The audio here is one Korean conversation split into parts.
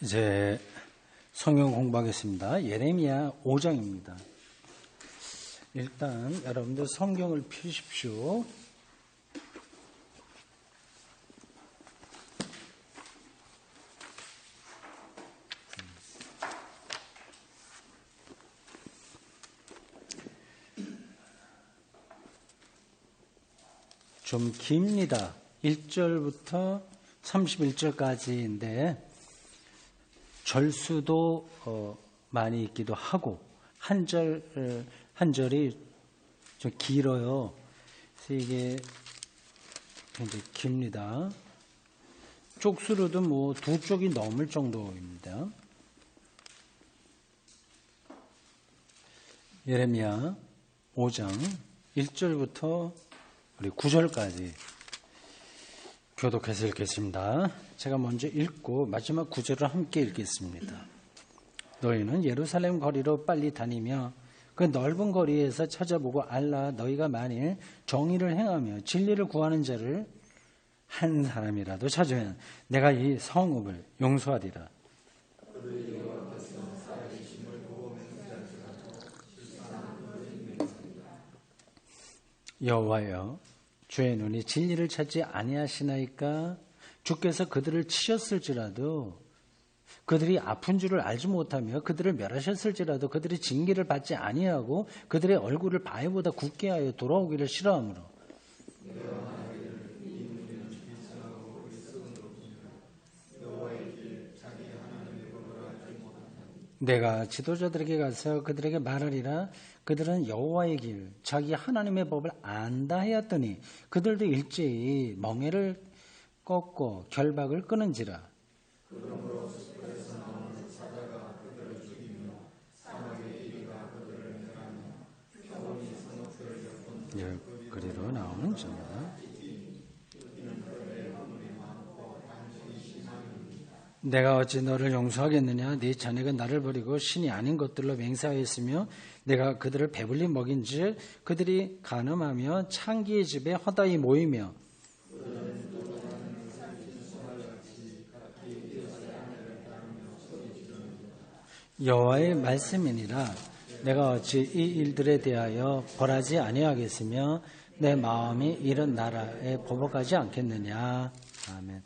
이제 성경 공부하겠습니다. 예레미야 5장입니다. 일단 여러분들 성경을 펴십시오. 좀 깁니다. 1절부터 31절까지인데 절수도 많이 있기도 하고 한 절이 좀 길어요. 그래서 이게 굉장히 깁니다. 쪽수로도 뭐 두 쪽이 넘을 정도입니다. 예레미야 5장 1절부터 우리 9절까지 교독해서 읽겠습니다. 제가 먼저 읽고 마지막 9절을 함께 읽겠습니다. 너희는 예루살렘 거리로 빨리 다니며 그 넓은 거리에서 찾아보고 알라. 너희가 만일 정의를 행하며 진리를 구하는 자를 한 사람이라도 찾으면 내가 이 성읍을 용서하리라. 여호와여, 주의 눈이 진리를 찾지 아니하시나이까? 주께서 그들을 치셨을지라도 그들이 아픈 줄을 알지 못하며 그들을 멸하셨을지라도 그들이 징계를 받지 아니하고 그들의 얼굴을 바위보다 굳게 하여 돌아오기를 싫어하므로 내가 지도자들에게 가서 그들에게 말하리라. 그들은 여호와의 길, 자기 하나님의 법을 안다 하였더니 그들도 일제히 멍에를 꺾고 결박을 끊은지라. 그리로 나오는 점이다. 내가 어찌 너를 용서하겠느냐? 네 자네가 나를 버리고 신이 아닌 것들로 맹세하였으며 내가 그들을 배불리 먹인즉 그들이 간음하며 창기의 집에 허다히 모이며 여호와의 말씀이니라. 내가 어찌 이 일들에 대하여 벌하지 아니하겠으며 내 마음이 이런 나라에 보복하지 않겠느냐. 아멘.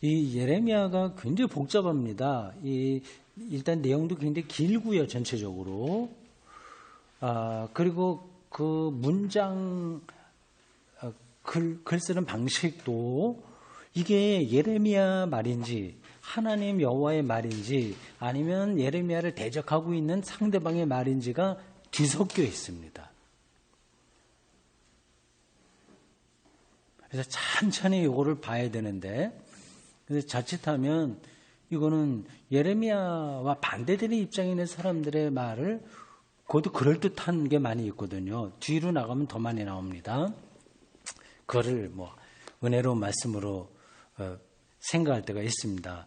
이 예레미야가 굉장히 복잡합니다. 일단 내용도 굉장히 길고요, 전체적으로. 그리고 그 문장, 글 쓰는 방식도 이게 예레미야 말인지 하나님 여호와의 말인지 아니면 예레미야를 대적하고 있는 상대방의 말인지가 뒤섞여 있습니다. 그래서 천천히 이거를 봐야 되는데 그래서 자칫하면 이거는 예레미야와 반대되는 입장에 있는 사람들의 말을 그것도 그럴듯한 게 많이 있거든요. 뒤로 나가면 더 많이 나옵니다. 그거를 은혜로운 말씀으로 생각할 때가 있습니다.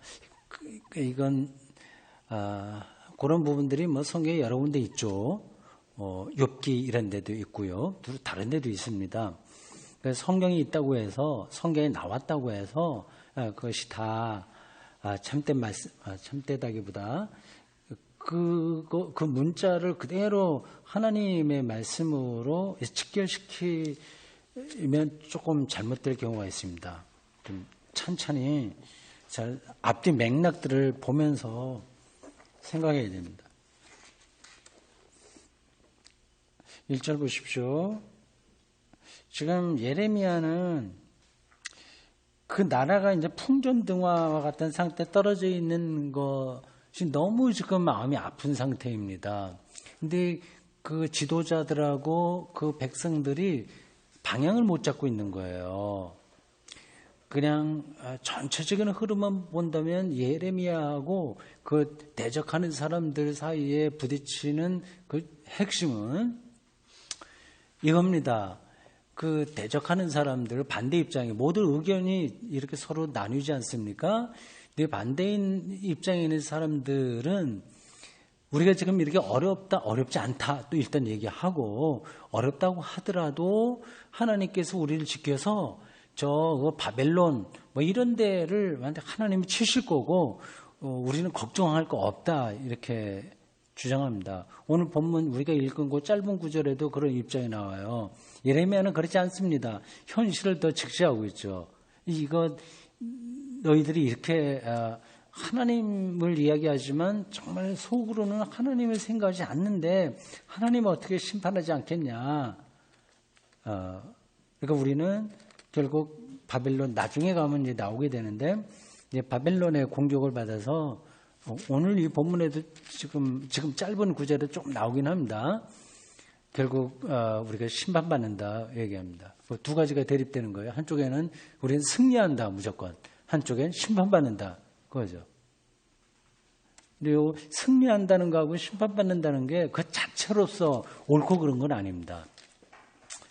이건 그런 부분들이 성경에 여러 군데 있죠. 욥기 이런 데도 있고요. 다른 데도 있습니다. 성경이 있다고 해서 성경에 나왔다고 해서 그것이 다 참된 말씀, 참되다기보다 그 문자를 그대로 하나님의 말씀으로 직결시키면 조금 잘못될 경우가 있습니다. 좀 천천히 잘 앞뒤 맥락들을 보면서 생각해야 됩니다. 1절 보십시오. 지금 예레미야는 그 나라가 이제 풍전등화와 같은 상태에 떨어져 있는 것이 너무 지금 마음이 아픈 상태입니다. 근데 그 지도자들하고 그 백성들이 방향을 못 잡고 있는 거예요. 그냥 전체적인 흐름만 본다면 예레미야하고 그 대적하는 사람들 사이에 부딪히는 그 핵심은 이겁니다. 그 대적하는 사람들 반대 입장에 모든 의견이 이렇게 서로 나뉘지 않습니까? 근데 반대인 입장에 있는 사람들은 우리가 지금 이렇게 어렵지 않다 또 일단 얘기하고 어렵다고 하더라도 하나님께서 우리를 지켜서 저 바벨론 이런 데를 하나님이 치실 거고 우리는 걱정할 거 없다 이렇게 주장합니다. 오늘 본문 우리가 읽은 그 짧은 구절에도 그런 입장이 나와요. 예레미야는 그렇지 않습니다. 현실을 더 직시하고 있죠. 이거 너희들이 이렇게 하나님을 이야기하지만 정말 속으로는 하나님을 생각하지 않는데 하나님은 어떻게 심판하지 않겠냐. 그러니까 우리는 결국 바벨론 나중에 가면 이제 나오게 되는데 이제 바벨론의 공격을 받아서 오늘 이 본문에도 지금 짧은 구절에 좀 나오긴 합니다. 결국 우리가 심판받는다 얘기합니다. 두 가지가 대립되는 거예요. 한쪽에는 우리는 승리한다 무조건. 한쪽엔 심판받는다 그거죠. 그리고 승리한다는 거하고 심판받는다는 게 그 자체로서 옳고 그런 건 아닙니다.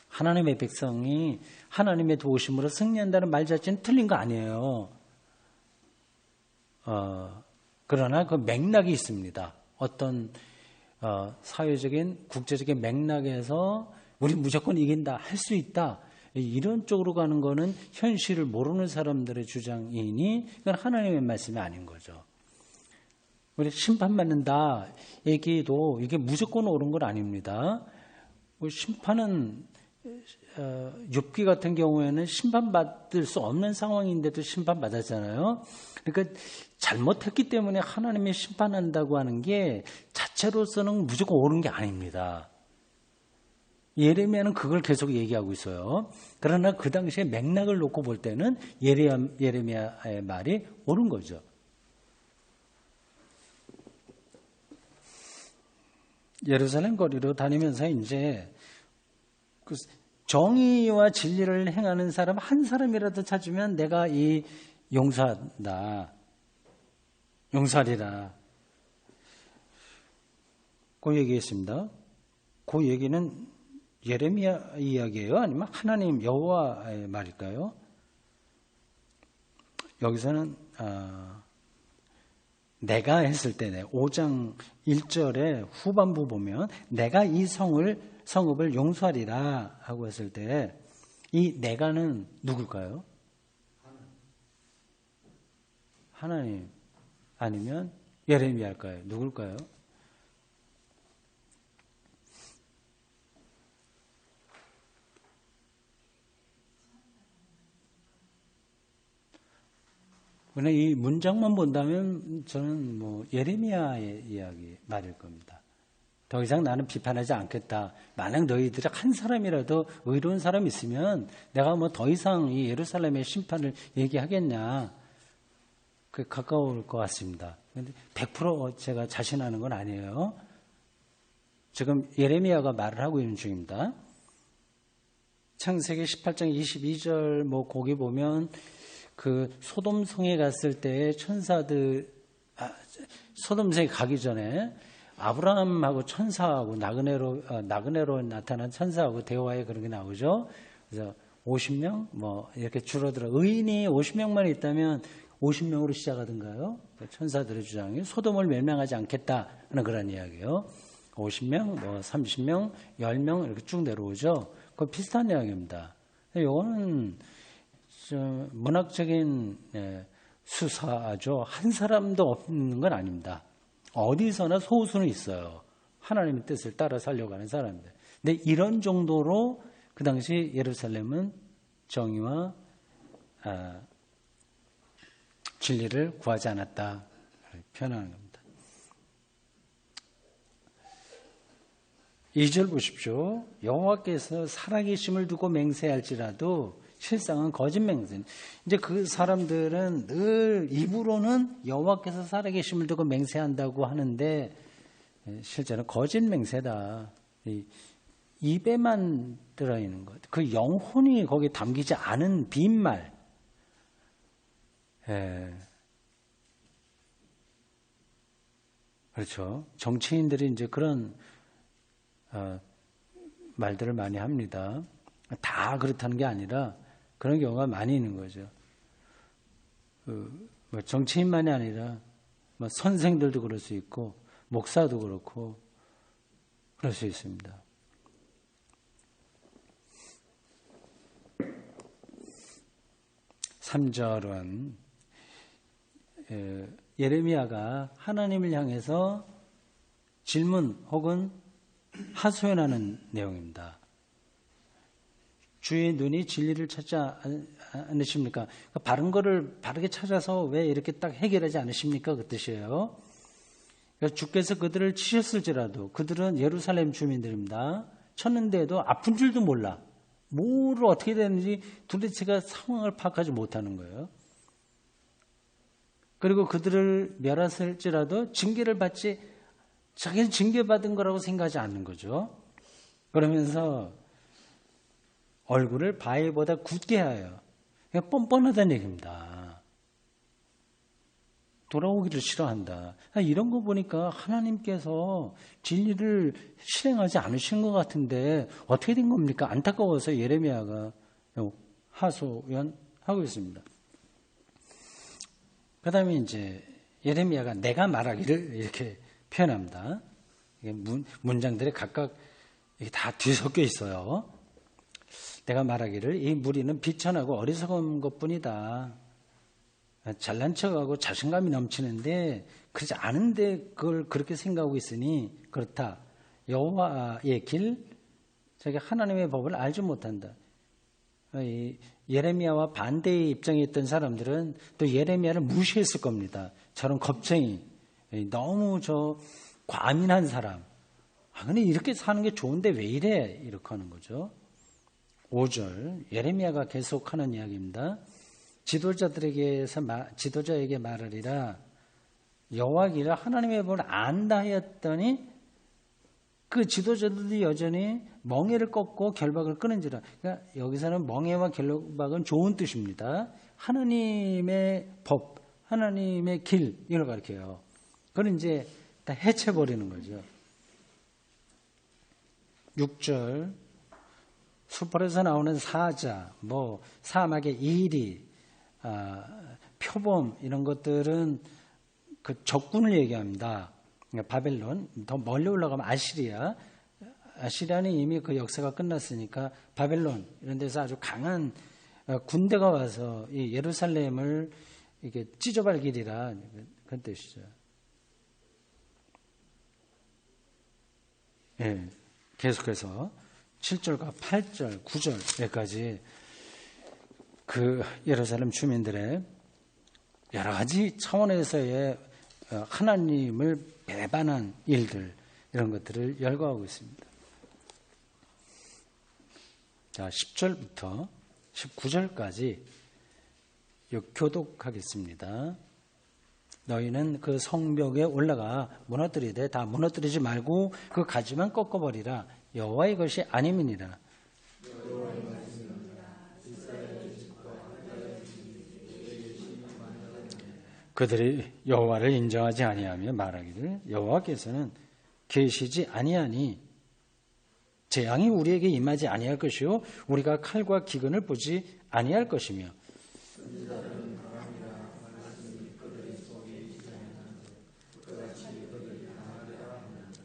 하나님의 백성이 하나님의 도우심으로 승리한다는 말 자체는 틀린 거 아니에요. 그러나 그 맥락이 있습니다. 어떤 사회적인 국제적인 맥락에서 우리 무조건 이긴다 할 수 있다 이런 쪽으로 가는 거는 현실을 모르는 사람들의 주장이니 그건 하나님의 말씀이 아닌 거죠. 우리 심판받는다 얘기도 이게 무조건 옳은 건 아닙니다. 심판은 욥기 같은 경우에는 심판받을 수 없는 상황인데도 심판받았잖아요. 그러니까 잘못했기 때문에 하나님이 심판한다고 하는 게 자체로서는 무조건 옳은 게 아닙니다. 예레미야는 그걸 계속 얘기하고 있어요. 그러나 그 당시에 맥락을 놓고 볼 때는 예레미야의 말이 옳은 거죠. 예루살렘 거리로 다니면서 이제 그 정의와 진리를 행하는 사람 한 사람이라도 찾으면 내가 이 용서한다. 용서하리라. 그 얘기했습니다. 그 얘기는 예레미야 이야기예요? 아니면 하나님 여호와의 말일까요? 여기서는 내가 했을 때 5장 1절의 후반부 보면 내가 이 성읍을 용서하리라 하고 했을 때 이 내가는 누굴까요? 하나님 아니면 예레미야일까요? 누굴까요? 그러나 이 문장만 본다면 저는 예레미야의 이야기 말일 겁니다. 더 이상 나는 비판하지 않겠다. 만약 너희들이 한 사람이라도 의로운 사람이 있으면 내가 더 이상 이 예루살렘의 심판을 얘기하겠냐. 그 가까울 것 같습니다. 근데 100% 제가 자신하는 건 아니에요. 지금 예레미야가 말을 하고 있는 중입니다. 창세기 18장 22절 거기 보면 그 소돔성에 갔을 때 천사들 소돔성에 가기 전에 아브라함하고 천사하고 나그네로 나타난 천사하고 대화에 그런 게 나오죠. 그래서 50명 이렇게 줄어들어 의인이 50명만 있다면 50명으로 시작하던가요? 천사들의 주장이 소돔을 멸망하지 않겠다는 그런 이야기예요. 50명, 30명, 10명 이렇게 쭉 내려오죠. 그 비슷한 이야기입니다. 이거는 문학적인 수사죠. 한 사람도 없는 건 아닙니다. 어디서나 소수는 있어요. 하나님의 뜻을 따라 살려가는 사람들. 근데 이런 정도로 그 당시 예루살렘은 정의와 진리를 구하지 않았다. 표현하는 겁니다. 2절 보십시오. 여호와께서 살아계심을 두고 맹세할지라도 실상은 거짓 맹세. 이제 그 사람들은 늘 입으로는 여호와께서 살아계심을 두고 맹세한다고 하는데 실제로 거짓 맹세다. 입에만 들어있는 것. 그 영혼이 거기에 담기지 않은 빈말. 그렇죠. 정치인들이 이제 그런 말들을 많이 합니다. 다 그렇다는 게 아니라 그런 경우가 많이 있는 거죠. 정치인만이 아니라 선생들도 그럴 수 있고 목사도 그렇고 그럴 수 있습니다. (3절은) 예레미야가 하나님을 향해서 질문 혹은 하소연하는 내용입니다. 주의 눈이 진리를 찾지 않으십니까? 바른 거를 바르게 찾아서 왜 이렇게 딱 해결하지 않으십니까? 그 뜻이에요. 그러니까 주께서 그들을 치셨을지라도 그들은 예루살렘 주민들입니다. 쳤는데도 아픈 줄도 몰라. 뭐를 어떻게 되는지 도대체가 상황을 파악하지 못하는 거예요. 그리고 그들을 멸하실지라도 징계를 받지, 자기는 징계받은 거라고 생각하지 않는 거죠. 그러면서 얼굴을 바위보다 굳게 하여. 뻔뻔하다는 얘기입니다. 돌아오기를 싫어한다. 이런 거 보니까 하나님께서 진리를 실행하지 않으신 것 같은데 어떻게 된 겁니까? 안타까워서 예레미야가 하소연하고 있습니다. 그 다음에 이제 예레미야가 내가 말하기를 이렇게 표현합니다. 문장들이 각각 다 뒤섞여 있어요. 내가 말하기를 이 무리는 비천하고 어리석은 것뿐이다. 잘난 척하고 자신감이 넘치는데 그렇지 않은데 그걸 그렇게 생각하고 있으니 그렇다. 여호와의 길, 자기 하나님의 법을 알지 못한다. 예레미야와 반대의 입장에 있던 사람들은 또 예레미야를 무시했을 겁니다. 저런 겁쟁이, 너무 과민한 사람. 근데 이렇게 사는 게 좋은데 왜 이래? 이렇게 하는 거죠. 5절 예레미야가 계속하는 이야기입니다. 지도자에게 말하리라. 여호와 길을 하나님의 법을 안다 하였더니 그 지도자들이 여전히 멍에를 꺾고 결박을 끊은지라. 그러니까 여기서는 멍에와 결박은 좋은 뜻입니다. 하나님의 법, 하나님의 길 이걸 가르쳐요. 그걸 이제 다 해쳐버리는 거죠. 6절 수풀에서 나오는 사자, 사막의 이리, 표범 이런 것들은 그 적군을 얘기합니다. 바벨론, 더 멀리 올라가면 아시리아는 이미 그 역사가 끝났으니까 바벨론 이런 데서 아주 강한 군대가 와서 이 예루살렘을 이렇게 찢어발기리라 그런 뜻이죠. 예, 계속해서 7절과 8절, 9절까지 그 예루살렘 주민들의 여러 가지 차원에서의 하나님을 배반한 일들 이런 것들을 열거하고 있습니다. 자, 10절부터 19절까지 교독하겠습니다. 너희는 그 성벽에 올라가 무너뜨리되 다 무너뜨리지 말고 그 가지만 꺾어버리라. 여호와의 것이 아님이니라. 그들이 여호와를 인정하지 아니하며 말하기를 여호와께서는 계시지 아니하니 재앙이 우리에게 임하지 아니할 것이요 우리가 칼과 기근을 보지 아니할 것이며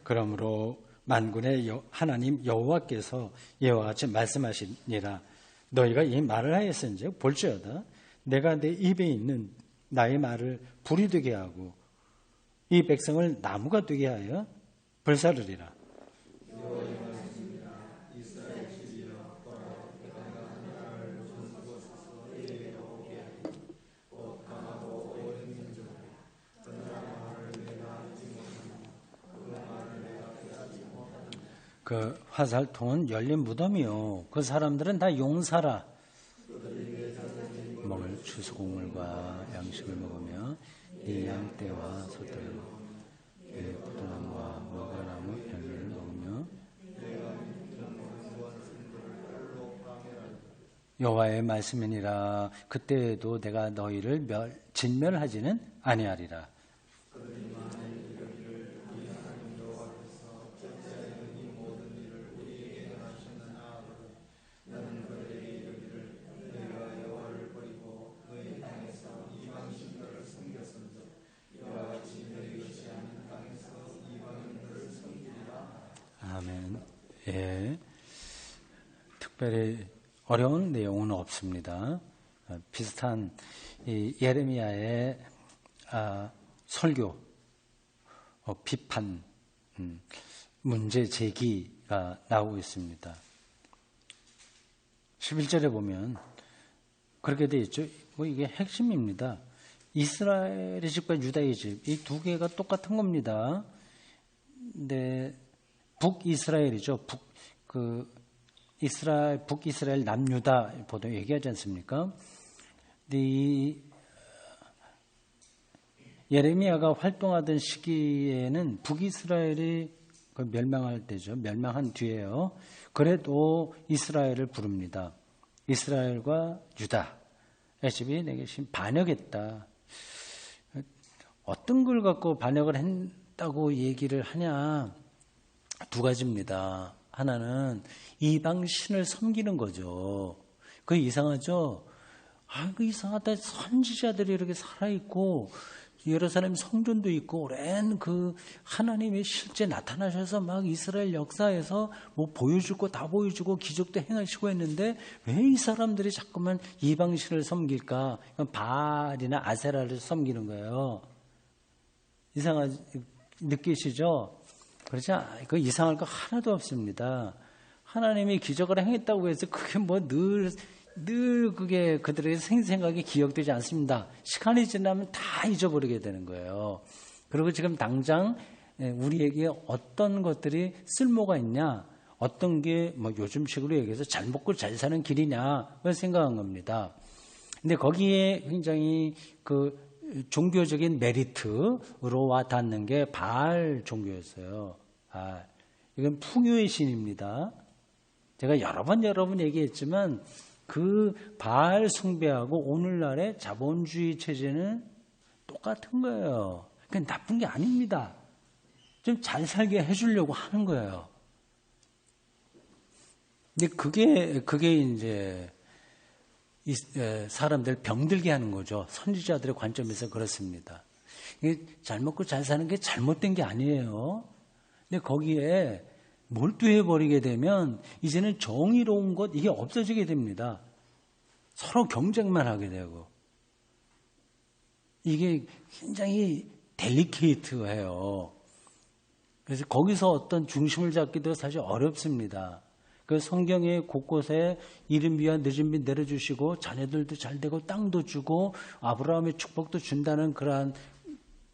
그러므로 만군의 하나님 여호와께서 이와 같이 말씀하시니라. 너희가 이 말을 하였은즉 볼지어다 내가 내 입에 있는 나의 말을 불이 되게 하고 이 백성을 나무가 되게 하여 불사르리라. 그 화살통은 열린 무덤이요. 그 사람들은 다 용사라. 먹을 추수곡물과 양식을 먹으며 이 양떼와 소떼로 포도나무와 무화과나무 열매를 먹으며 여호와의 말씀이니라. 그때에도 내가 너희를 진멸하지는 아니하리라. 아멘. 예. 특별히 어려운 내용은 없습니다. 비슷한 이 예레미야의 설교, 비판, 문제 제기가 나오고 있습니다. 11절에 보면 그렇게 되어 있죠. 이게 핵심입니다. 이스라엘의 집과 유다의 집, 이 두 개가 똑같은 겁니다. 근데 북이스라엘이죠. 북이스라엘 남유다 보통 얘기하지 않습니까? 근데 이 예레미야가 활동하던 시기에는 북이스라엘이 멸망할 때죠. 멸망한 뒤에요. 그래도 이스라엘을 부릅니다. 이스라엘과 유다의 집이 내게 반역했다. 어떤 걸 갖고 반역을 했다고 얘기를 하냐? 두 가지입니다. 하나는 이방 신을 섬기는 거죠. 그게 이상하죠? 그 이상하다. 선지자들이 이렇게 살아있고 예루살렘 성전도 있고 오랜 그 하나님이 실제 나타나셔서 막 이스라엘 역사에서 뭐 보여주고 다 보여주고 기적도 행하시고 했는데 왜 이 사람들이 자꾸만 이방신을 섬길까? 바알이나 아세라를 섬기는 거예요. 느끼시죠? 그렇지 그 이상할 거 하나도 없습니다. 하나님이 기적을 행했다고 해서 그게 뭐 늘 그게 그들의 생생하게 기억되지 않습니다. 시간이 지나면 다 잊어버리게 되는 거예요. 그리고 지금 당장 우리에게 어떤 것들이 쓸모가 있냐, 어떤 게 뭐 요즘식으로 얘기해서 잘 먹고 잘 사는 길이냐, 그걸 생각한 겁니다. 근데 거기에 굉장히 그 종교적인 메리트로 와 닿는 게 바알 종교였어요. 이건 풍요의 신입니다. 제가 여러 번 얘기했지만 그 바알 숭배하고 오늘날의 자본주의 체제는 똑같은 거예요. 그건 나쁜 게 아닙니다. 좀 잘 살게 해주려고 하는 거예요. 근데 그게 이제 사람들 병들게 하는 거죠. 선지자들의 관점에서 그렇습니다. 이게 잘 먹고 잘 사는 게 잘못된 게 아니에요. 근데 거기에 몰두해버리게 되면 이제는 정의로운 것 이게 없어지게 됩니다. 서로 경쟁만 하게 되고 이게 굉장히 델리케이트해요. 그래서 거기서 어떤 중심을 잡기도 사실 어렵습니다. 그 성경에 곳곳에 이른 비와 늦은 비 내려주시고 자녀들도 잘 되고 땅도 주고 아브라함의 축복도 준다는 그러한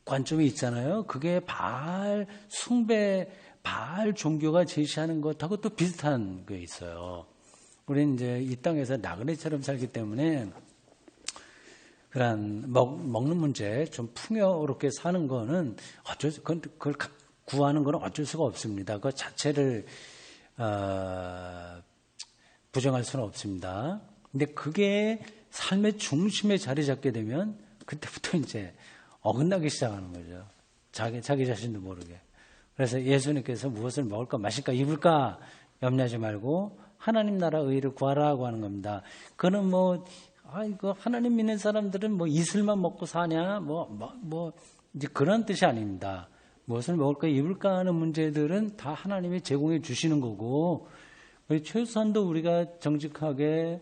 관점이 있잖아요. 그게 바알 숭배, 바알 종교가 제시하는 것하고 또 비슷한 게 있어요. 우리는 이제 이 땅에서 나그네처럼 살기 때문에 그런 먹는 문제 좀 풍요롭게 사는 거는 그걸 구하는 거는 어쩔 수가 없습니다. 그 자체를 부정할 수는 없습니다. 근데 그게 삶의 중심에 자리 잡게 되면 그때부터 이제 어긋나기 시작하는 거죠. 자기 자신도 모르게. 그래서 예수님께서 무엇을 먹을까 마실까 입을까 염려하지 말고 하나님 나라 의를 구하라고 하는 겁니다. 그는 이거 하나님 믿는 사람들은 뭐 이슬만 먹고 사냐 이제 그런 뜻이 아닙니다. 무엇을 먹을까 입을까 하는 문제들은 다 하나님이 제공해 주시는 거고 최소한도 우리가 정직하게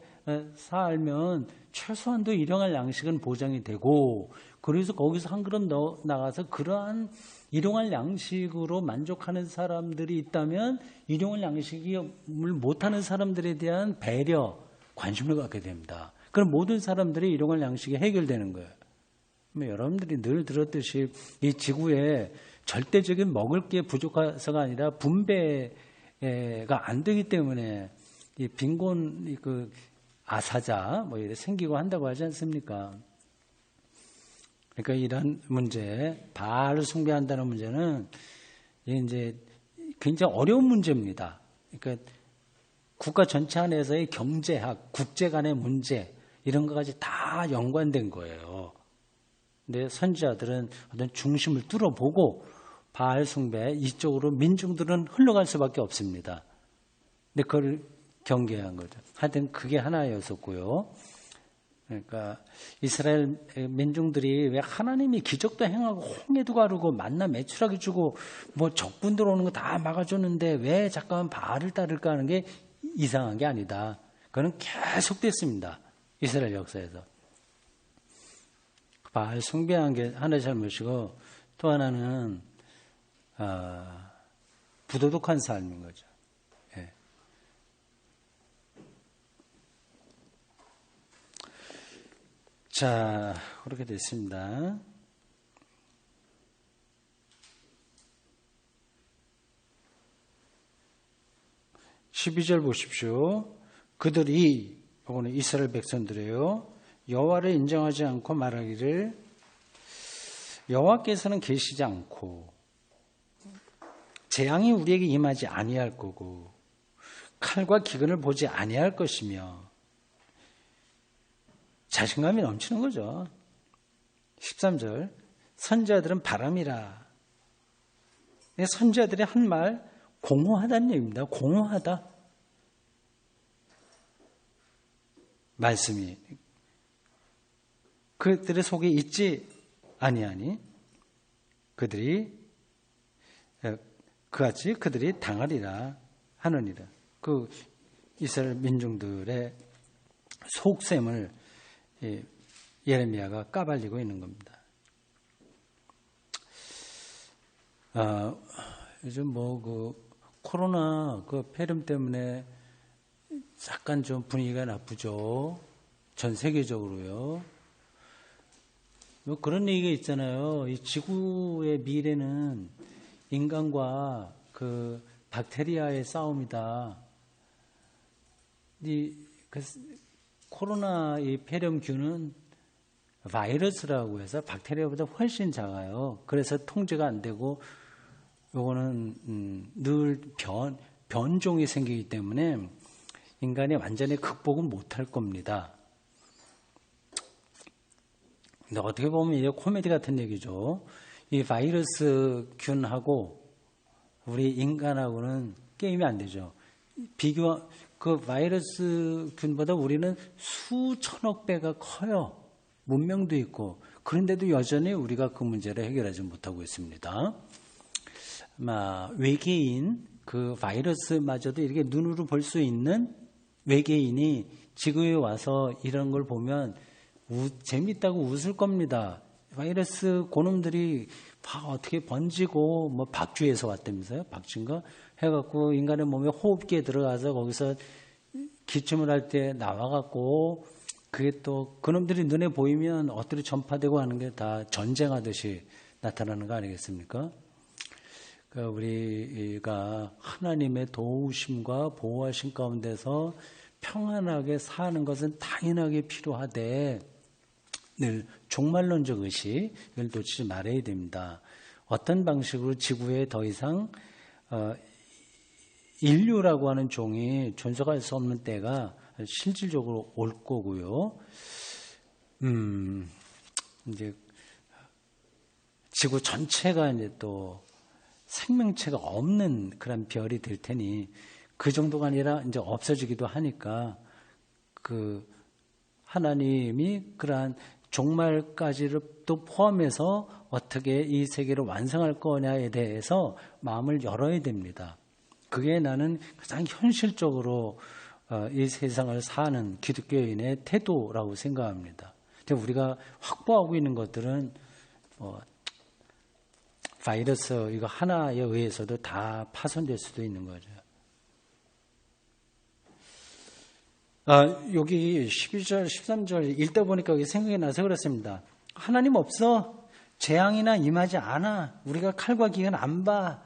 살면 최소한도 일용할 양식은 보장이 되고 그래서 거기서 한 그릇 나가서 그러한 일용할 양식으로 만족하는 사람들이 있다면 일용할 양식을 못하는 사람들에 대한 배려, 관심을 갖게 됩니다. 그럼 모든 사람들이 일용할 양식이 해결되는 거예요. 여러분들이 늘 들었듯이 이 지구에 절대적인 먹을 게 부족해서가 아니라 분배가 안 되기 때문에 이 빈곤 아사자 이렇게 생기고 한다고 하지 않습니까? 그러니까 이런 문제, 바알을 숭배한다는 문제는 이제 굉장히 어려운 문제입니다. 그러니까 국가 전체 안에서의 경제학, 국제 간의 문제 이런 것까지 다 연관된 거예요. 근데 선지자들은 어떤 중심을 뚫어보고 바알 숭배 이쪽으로 민중들은 흘러갈 수밖에 없습니다. 근데 그걸 경계한 거죠. 하여튼 그게 하나였었고요. 그러니까 이스라엘 민중들이 왜 하나님이 기적도 행하고 홍해도 가르고 만나 매출하게 주고 적군 들어오는 거 다 막아줬는데 왜 잠깐만 바알을 따를까 하는 게 이상한 게 아니다. 그건 계속됐습니다. 이스라엘 역사에서. 바알 숭배한 게 하나 잘못이고 또 하나는 부도덕한 삶인 거죠. 예. 자, 그렇게 됐습니다. (12절) 보십시오. 그들이, 이거는 이스라엘 백성들이에요. 여호와를 인정하지 않고 말하기를 여호와께서는 계시지 않고 재앙이 우리에게 임하지 아니할 거고 칼과 기근을 보지 아니할 것이며 자신감이 넘치는 거죠. 13절 선지자들은 바람이라. 선지자들이 한 말 공허하다는 얘기입니다. 공허하다. 말씀이 그들의 속에 있지 아니하니 그같이 그들이 당하리라 하느니라. 그 이스라엘 민중들의 속셈을 예레미야가 까발리고 있는 겁니다. 요즘 코로나 폐렴 때문에 약간 좀 분위기가 나쁘죠. 전 세계적으로요. 그런 얘기가 있잖아요. 이 지구의 미래는 인간과 그 박테리아의 싸움이다. 코로나 이 폐렴균은 바이러스라고 해서 박테리아보다 훨씬 작아요. 그래서 통제가 안 되고 요거는 늘 변종이 생기기 때문에 인간이 완전히 극복은 못할 겁니다. 근데 어떻게 보면 이게 코미디 같은 얘기죠. 이 바이러스 균하고 우리 인간하고는 게임이 안 되죠. 그 바이러스 균보다 우리는 수천억 배가 커요. 문명도 있고. 그런데도 여전히 우리가 그 문제를 해결하지 못하고 있습니다. 외계인, 그 바이러스마저도 이렇게 눈으로 볼 수 있는 외계인이 지구에 와서 이런 걸 보면 재밌다고 웃을 겁니다. 바이러스 고놈들이 어떻게 번지고 박쥐에서 왔다면서요? 박쥐인가? 해갖고 인간의 몸에 호흡기에 들어가서 거기서 기침을 할 때 나와갖고 그게 또 그놈들이 눈에 보이면 엎드려 전파되고 하는 게 다 전쟁하듯이 나타나는 거 아니겠습니까? 우리가 하나님의 도우심과 보호하심 가운데서 평안하게 사는 것은 당연하게 필요하되 늘 종말론적 의식 이걸 놓치지 말아야 됩니다. 어떤 방식으로 지구에 더 이상 인류라고 하는 종이 존속할 수 없는 때가 실질적으로 올 거고요. 이제 지구 전체가 이제 또 생명체가 없는 그런 별이 될 테니 그 정도가 아니라 이제 없어지기도 하니까 그 하나님이 그러한 종말까지를 또 포함해서 어떻게 이 세계를 완성할 거냐에 대해서 마음을 열어야 됩니다. 그게 나는 가장 현실적으로 이 세상을 사는 기독교인의 태도라고 생각합니다. 근데 우리가 확보하고 있는 것들은 바이러스 이거 하나에 의해서도 다 파손될 수도 있는 거죠. 여기 12절, 13절 읽다 보니까 여기 생각이 나서 그렇습니다. 하나님 없어. 재앙이나 임하지 않아. 우리가 칼과 기근 안 봐.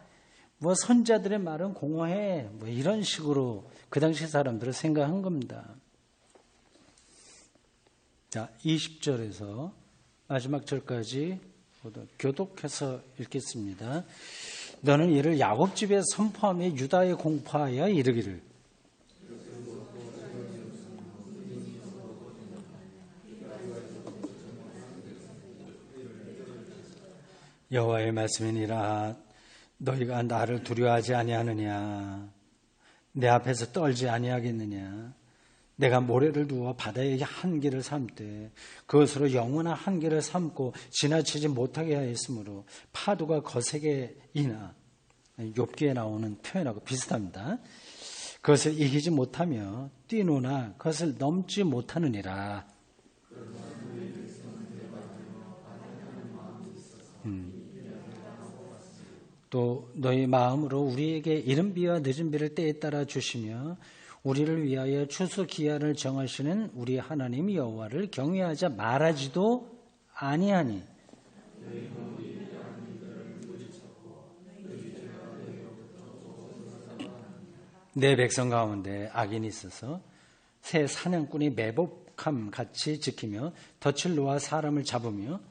선자들의 말은 공허해. 이런 식으로 그 당시 사람들은 생각한 겁니다. 자, 20절에서 마지막 절까지 교독해서 읽겠습니다. 너는 이를 야곱 집에 선포하며 유다에 공포하여 이르기를 여호와의 말씀이니라. 너희가 나를 두려워하지 아니하느냐? 내 앞에서 떨지 아니하겠느냐? 내가 모래를 두어 바다의 한계를 삼되 그것으로 영원한 한계를 삼고 지나치지 못하게 하였으므로 파도가 거세게 이나 욥기에 나오는 표현하고 비슷합니다. 그것을 이기지 못하며 뛰노나 그것을 넘지 못하느니라. 또 너희 마음으로 우리에게 이른 비와 늦은 비를 때에 따라 주시며 우리를 위하여 추수 기한을 정하시는 우리 하나님 여호와를 경외하자 말하지도 아니하니 내 백성 가운데 악인이 있어서 새 사냥꾼이 매복함 같이 지키며 덫을 놓아 사람을 잡으며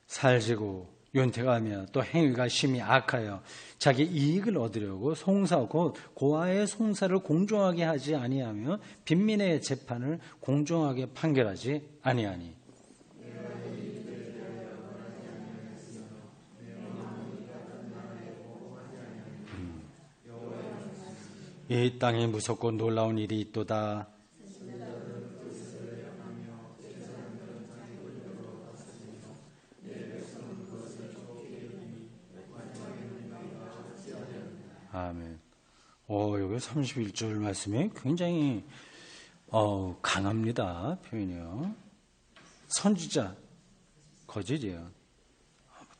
살지고 윤택하며 또 행위가 심히 악하여 자기 이익을 얻으려고 송사 곧 고아의 송사를 공정하게 하지 아니하며 빈민의 재판을 공정하게 판결하지 아니하니 이 땅에 무섭고 놀라운 일이 있도다. 아멘. 여기 31절 말씀이 굉장히 강합니다. 표현이요. 선지자 거짓이에요.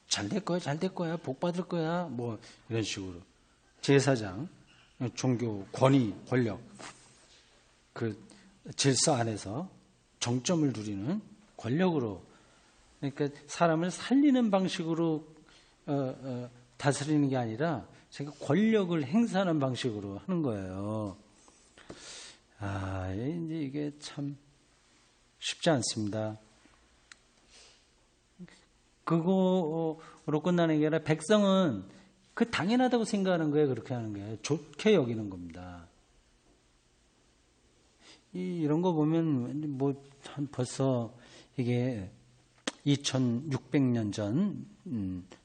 잘 될 거야, 잘 될 거야, 복 받을 거야, 뭐 이런 식으로. 제사장, 종교, 권위, 권력, 그 질서 안에서 정점을 누리는 권력으로, 그러니까 사람을 살리는 방식으로 다스리는 게 아니라 제가 권력을 행사하는 방식으로 하는 거예요. 이제 이게 참 쉽지 않습니다. 그거로 끝나는 게 아니라 백성은 그 당연하다고 생각하는 거예요. 그렇게 하는 게 좋게 여기는 겁니다. 이런 거 보면 벌써 이게 2600년 전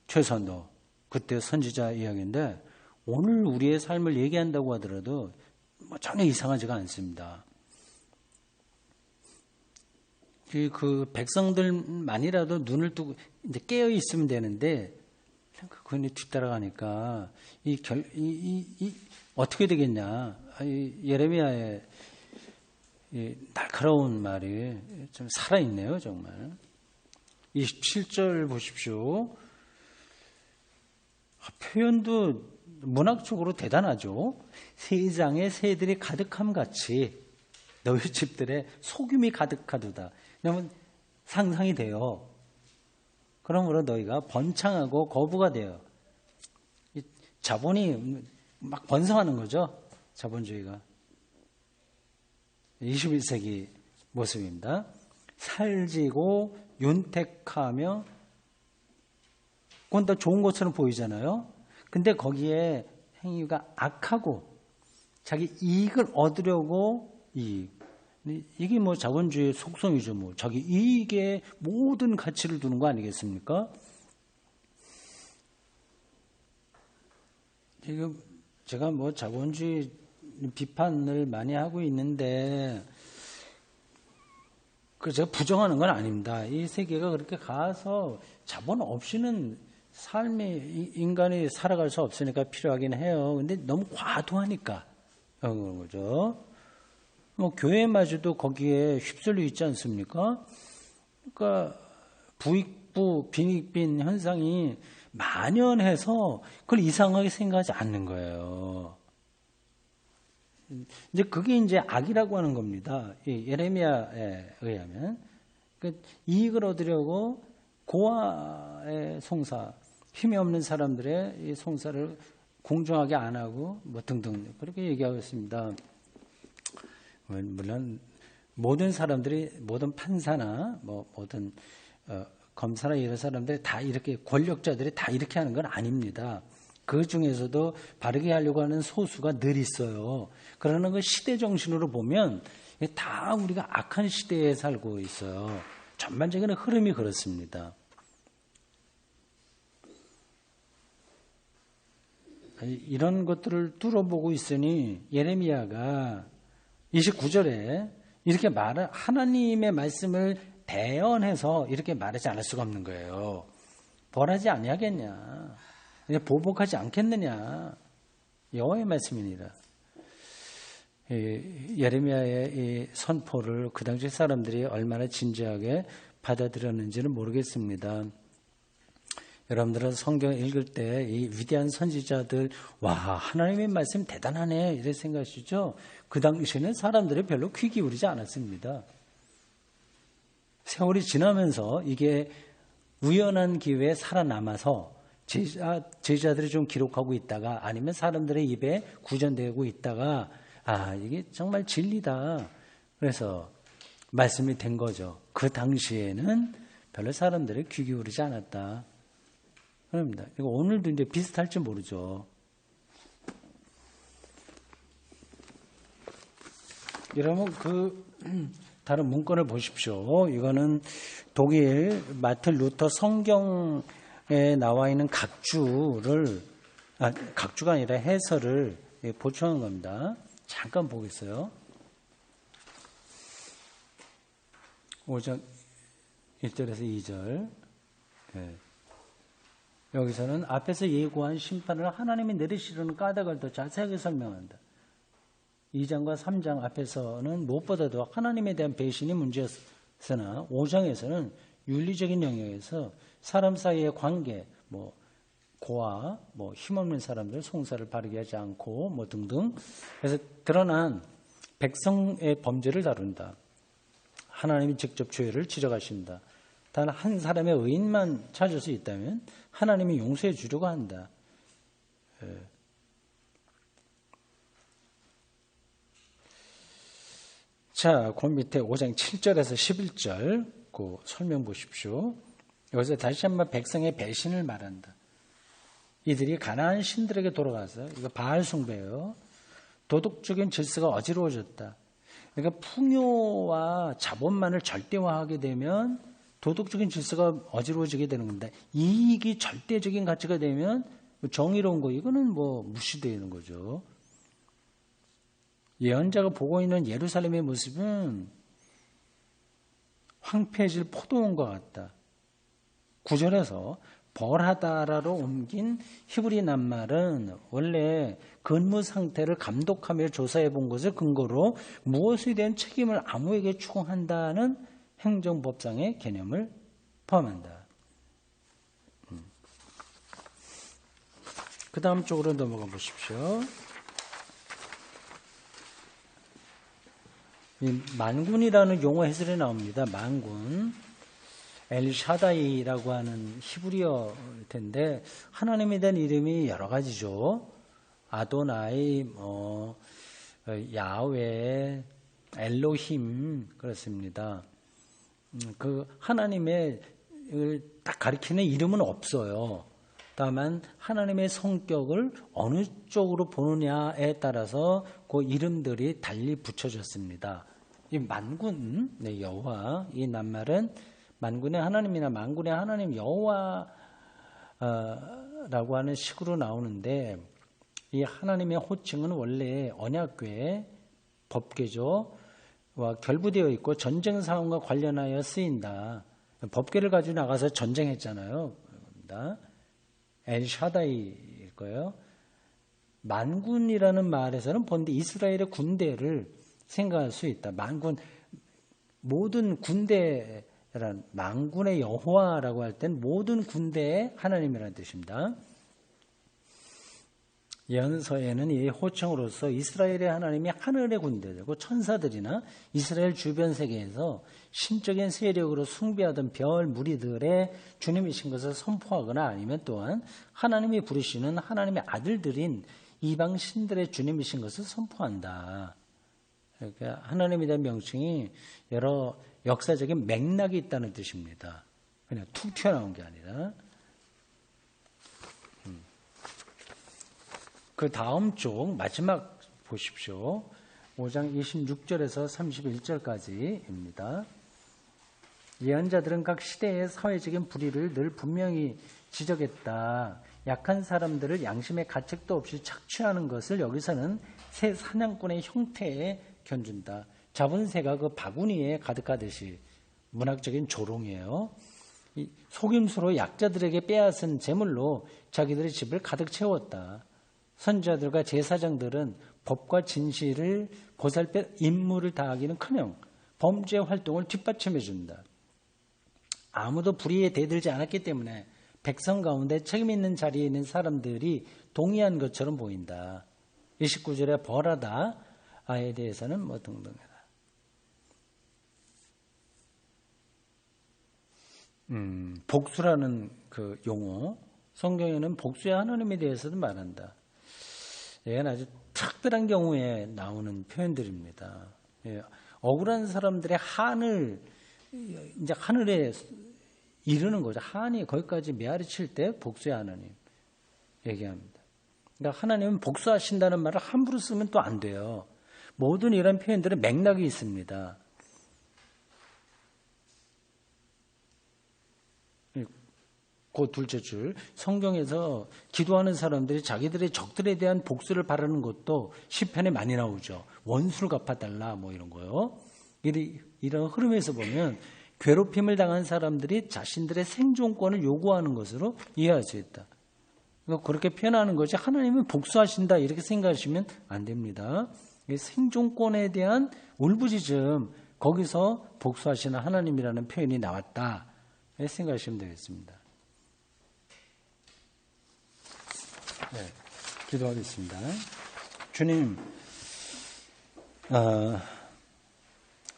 최선도 그때 선지자 이야기인데 오늘 우리의 삶을 얘기한다고 하더라도 전혀 이상하지가 않습니다. 그 백성들만이라도 눈을 뜨고 이제 깨어 있으면 되는데 그분이 뒤따라가니까 어떻게 되겠냐? 예레미야의 날카로운 말이 좀 살아있네요, 정말. 27절 보십시오. 표현도 문학적으로 대단하죠. 세상에 새들이 가득함 같이 너희 집들에 소금이 가득하도다. 그러면 상상이 돼요. 그러므로 너희가 번창하고 거부가 돼요. 자본이 막 번성하는 거죠. 자본주의가. 21세기 모습입니다. 살지고 윤택하며 그건 다 좋은 것처럼 보이잖아요. 근데 거기에 행위가 악하고 자기 이익을 얻으려고 이게 자본주의의 속성이죠. 자기 이익에 모든 가치를 두는 거 아니겠습니까? 지금 제가 자본주의 비판을 많이 하고 있는데 제가 부정하는 건 아닙니다. 이 세계가 그렇게 가서 자본 없이는 삶이 인간이 살아갈 수 없으니까 필요하긴 해요. 근데 너무 과도하니까 그런 거죠. 교회마저도 거기에 휩쓸려 있지 않습니까? 그러니까 부익부, 빈익빈 현상이 만연해서 그걸 이상하게 생각하지 않는 거예요. 이제 그게 이제 악이라고 하는 겁니다. 예레미야에 의하면. 이익을 얻으려고 고아의 송사, 힘이 없는 사람들의 이 송사를 공정하게 안 하고 등등 그렇게 얘기하고 있습니다. 물론 모든 사람들이 모든 판사나 모든 검사나 이런 사람들이 다 이렇게 권력자들이 다 이렇게 하는 건 아닙니다. 그 중에서도 바르게 하려고 하는 소수가 늘 있어요. 그러나 그 시대 정신으로 보면 다 우리가 악한 시대에 살고 있어요. 전반적인 흐름이 그렇습니다. 이런 것들을 뚫어보고 있으니 예레미야가 29절에 이렇게 하나님의 말씀을 대언해서 이렇게 말하지 않을 수가 없는 거예요. 벌하지 아니하겠냐? 보복하지 않겠느냐? 여호와의 말씀이니라. 예레미야의 이 선포를 그 당시 사람들이 얼마나 진지하게 받아들였는지는 모르겠습니다. 여러분들은 성경 읽을 때 이 위대한 선지자들, 와, 하나님의 말씀 대단하네, 이렇게 생각하시죠? 그 당시에는 사람들이 별로 귀 기울이지 않았습니다. 세월이 지나면서 이게 우연한 기회에 살아남아서 제자들이 좀 기록하고 있다가 아니면 사람들의 입에 구전되고 있다가 이게 정말 진리다. 그래서 말씀이 된 거죠. 그 당시에는 별로 사람들이 귀 기울이지 않았다. 그럽니다. 이거 오늘도 이제 비슷할지 모르죠. 여러분 다른 문건을 보십시오. 이거는 독일 마틴 루터 성경에 나와 있는 각주가 아니라 해설을 보충한 겁니다. 잠깐 보겠어요. 5장 1절에서 2절. 여기서는 앞에서 예고한 심판을 하나님이 내리시려는 까닭을 더 자세하게 설명한다. 2장과 3장 앞에서는 무엇보다도 하나님에 대한 배신이 문제였으나 5장에서는 윤리적인 영역에서 사람 사이의 관계, 고아, 힘없는 사람들 송사를 바르게 하지 않고 등등. 그래서 드러난 백성의 범죄를 다룬다. 하나님이 직접 죄를 지적하신다. 단 한 사람의 의인만 찾을 수 있다면 하나님이 용서해 주려고 한다. 자, 그 밑에 5장 7절에서 11절 그 설명 보십시오. 여기서 다시 한번 백성의 배신을 말한다. 이들이 가나안 신들에게 돌아가서 이거 바알 숭배예요. 도덕적인 질서가 어지러워졌다. 그러니까 풍요와 자본만을 절대화하게 되면 도덕적인 질서가 어지러워지게 되는 겁니다. 이익이 절대적인 가치가 되면 정의로운 거 이거는 무시되는 거죠. 예언자가 보고 있는 예루살렘의 모습은 황폐해질 포도원과 같다. 9절에서 벌하다라로 옮긴 히브리 낱말은 원래 근무 상태를 감독하며 조사해 본 것을 근거로 무엇에 대한 책임을 아무에게 추궁한다는 행정법상의 개념을 포함한다. 그 다음 쪽으로 넘어가 보십시오. 이 만군이라는 용어 해설이 나옵니다. 만군. 엘샤다이라고 하는 히브리어일 텐데 하나님에 대한 이름이 여러 가지죠. 아도나이, 야훼, 엘로힘 그렇습니다. 그 하나님의 딱 가리키는 이름은 없어요. 다만 하나님의 성격을 어느 쪽으로 보느냐에 따라서 그 이름들이 달리 붙여졌습니다. 이 만군, 여호와, 이 낱말은 만군의 하나님이나 만군의 하나님 여호와라고 하는 식으로 나오는데 이 하나님의 호칭은 원래 언약궤, 법궤죠. 결부되어 있고 전쟁 상황과 관련하여 쓰인다. 법궤를 가지고 나가서 전쟁했잖아요. 엘샤다이일 거예요. 만군이라는 말에서는 본디 이스라엘의 군대를 생각할 수 있다. 만군, 모든 군대란 만군의 여호와라고 할 땐 모든 군대의 하나님이라는 뜻입니다. 예언서에는 이 호칭으로서 이스라엘의 하나님이 하늘의 군대들고 천사들이나 이스라엘 주변 세계에서 신적인 세력으로 숭배하던 별 무리들의 주님이신 것을 선포하거나 아니면 또한 하나님이 부르시는 하나님의 아들들인 이방 신들의 주님이신 것을 선포한다. 그러니까 하나님에 대한 명칭이 여러 역사적인 맥락이 있다는 뜻입니다. 그냥 툭 튀어나온 게 아니라. 그 다음 쪽 마지막 보십시오. 5장 26절에서 31절까지입니다. 예언자들은 각 시대의 사회적인 불의를 늘 분명히 지적했다. 약한 사람들을 양심의 가책도 없이 착취하는 것을 여기서는 새 사냥꾼의 형태에 견준다. 잡은 새가 그 바구니에 가득하듯이 문학적인 조롱이에요. 이 속임수로 약자들에게 빼앗은 재물로 자기들의 집을 가득 채웠다. 선지자들과 제사장들은 법과 진실을 보살펴 임무를 다하기는커녕 범죄 활동을 뒷받침해 준다. 아무도 불의에 대들지 않았기 때문에 백성 가운데 책임 있는 자리에 있는 사람들이 동의한 것처럼 보인다. 29절에 벌하다에 대해서는 뭐 등등이다. 복수라는 그 용어, 성경에는 복수의 하나님에 대해서도 말한다. 이건 아주 특별한 경우에 나오는 표현들입니다. 예, 억울한 사람들의 한을 이제 하늘에 이르는 거죠. 한이 거기까지 메아리 칠 때 복수의 하나님 얘기합니다. 그러니까 하나님은 복수하신다는 말을 함부로 쓰면 또 안 돼요. 모든 이런 표현들은 맥락이 있습니다. 그 둘째 줄, 성경에서 기도하는 사람들이 자기들의 적들에 대한 복수를 바라는 것도 시편에 많이 나오죠. 원수를 갚아달라 뭐 이런 거요. 이런 흐름에서 보면 괴롭힘을 당한 사람들이 자신들의 생존권을 요구하는 것으로 이해할 수 있다. 그렇게 표현하는 것이 하나님은 복수하신다 이렇게 생각하시면 안 됩니다. 생존권에 대한 울부짖음, 거기서 복수하시는 하나님이라는 표현이 나왔다 이렇게 생각하시면 되겠습니다. 네, 기도하겠습니다. 주님,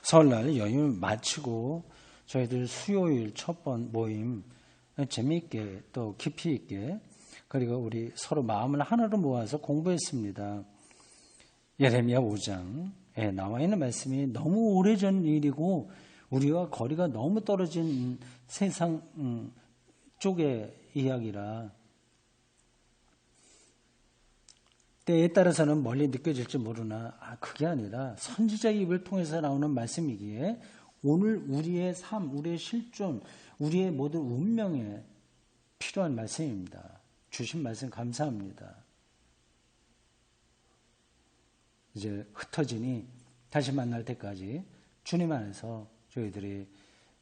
설날 연휴 마치고 저희들 수요일 첫 번 모임 재미있게 또 깊이 있게 그리고 우리 서로 마음을 하나로 모아서 공부했습니다. 예레미야 5장에 나와 있는 말씀이 너무 오래전 일이고 우리와 거리가 너무 떨어진 세상 쪽의 이야기라 때에 따라서는 멀리 느껴질지 모르나 그게 아니라 선지자의 입을 통해서 나오는 말씀이기에 오늘 우리의 삶, 우리의 실존, 우리의 모든 운명에 필요한 말씀입니다. 주신 말씀 감사합니다. 이제 흩어지니 다시 만날 때까지 주님 안에서 저희들이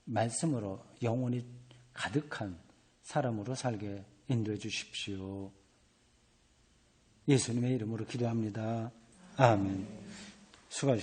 말씀으로 영혼이 가득한 사람으로 살게 인도해 주십시오. 예수님의 이름으로 기도합니다. 아멘. 수고하셨습니다.